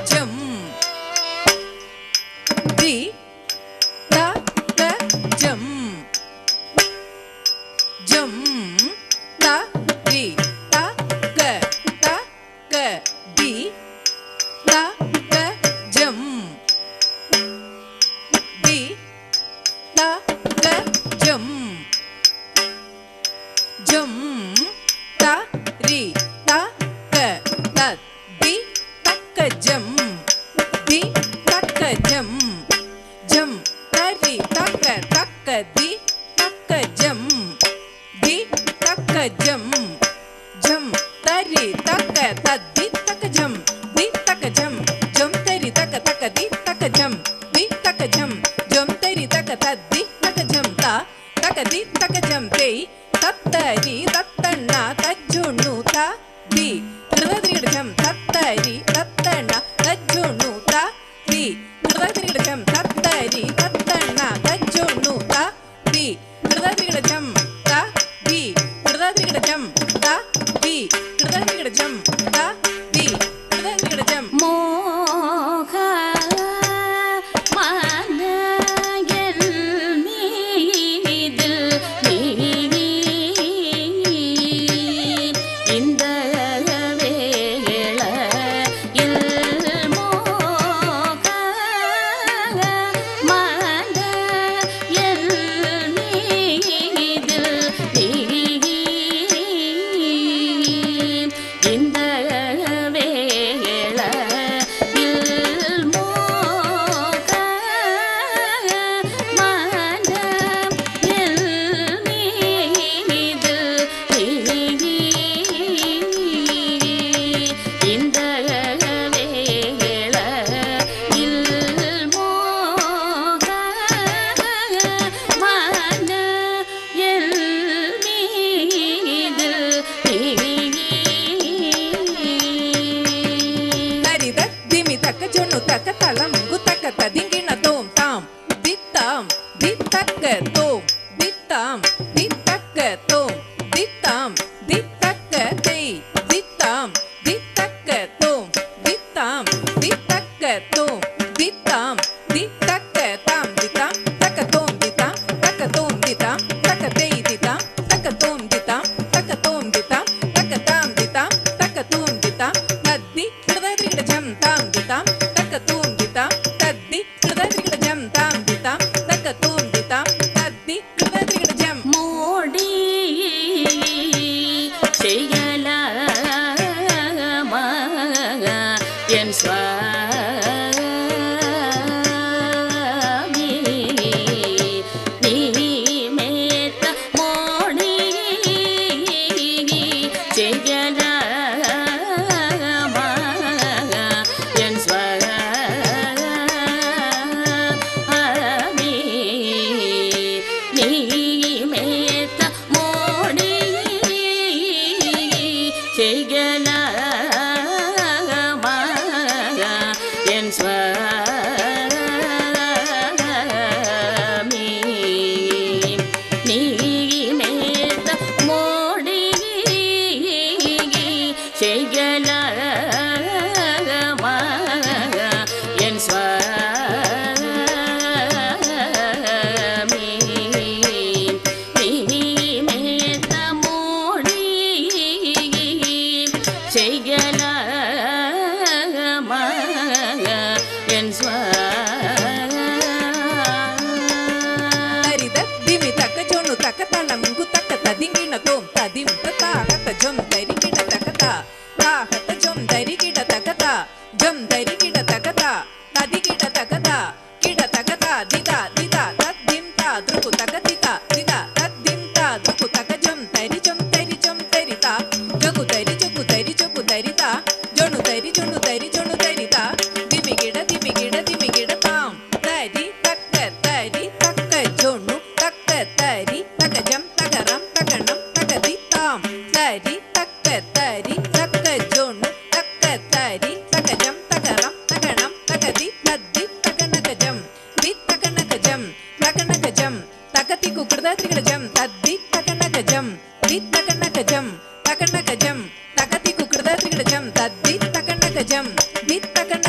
jam di ta ka jam jam ta ri ta ka di ta ka jam di ta ka jam jam ta ri ta ka ta di ta ka jam di ta ka jam jam ta ri ta ka di ta ka jam di ta ka jam jam ta ri ta di ta ka jam di ta ka jam jam ta ri ta di ta ka jam di ta ka jam jam ta ri ta di ta ka jam ta ka di ta ka jam te tattari tattanna tajjunu ta di tirudadrigida jam tattari tattanna tajjunu ta di tirudadrigida jam tattari tattanna tajjunu ta di tirudadrigida jam ta di tirudadrigida jam ta di tirudadrigida jam ta di tirudadrigida jam moha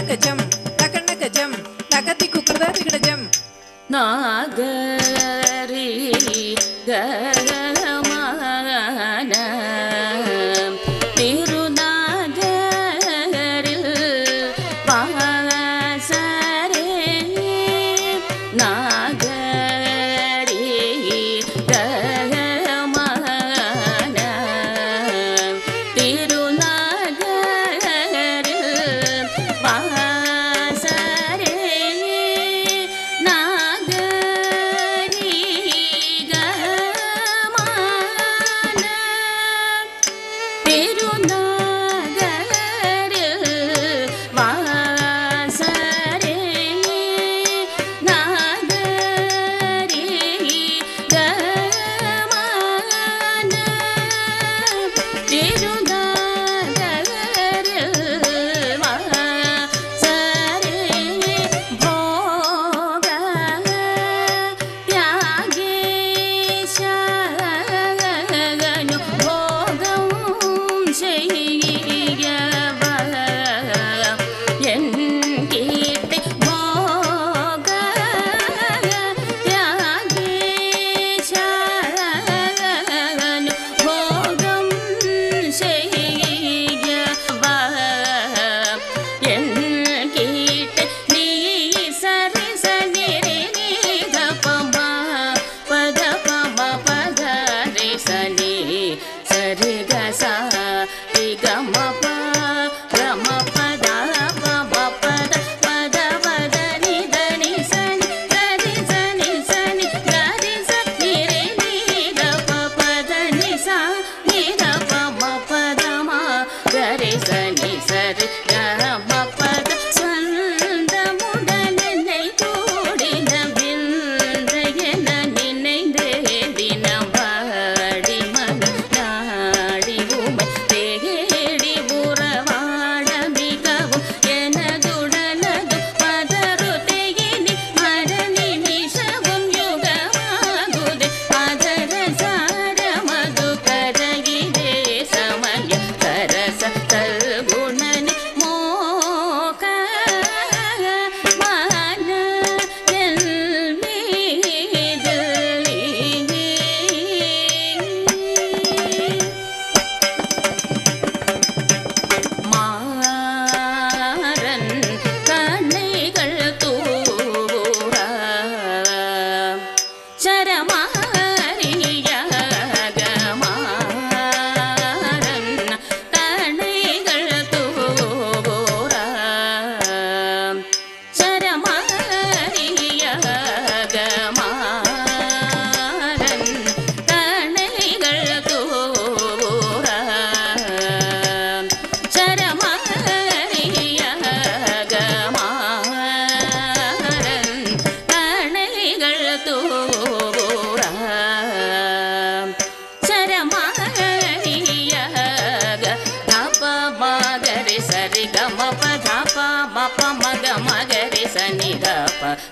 தகணகஜம் தகணகஜம் தகதி குக்ரதரிகடஜம் Nagari கமான திருநாகரில் பாசரே Nagari கமான திருநாகரில் பாசரே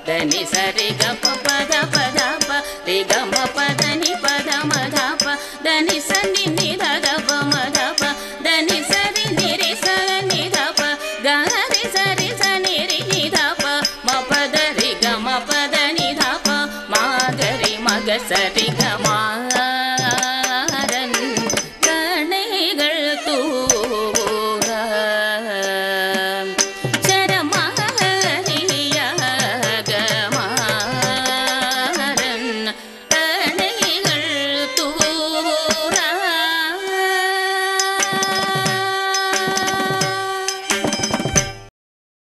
దని సరి గప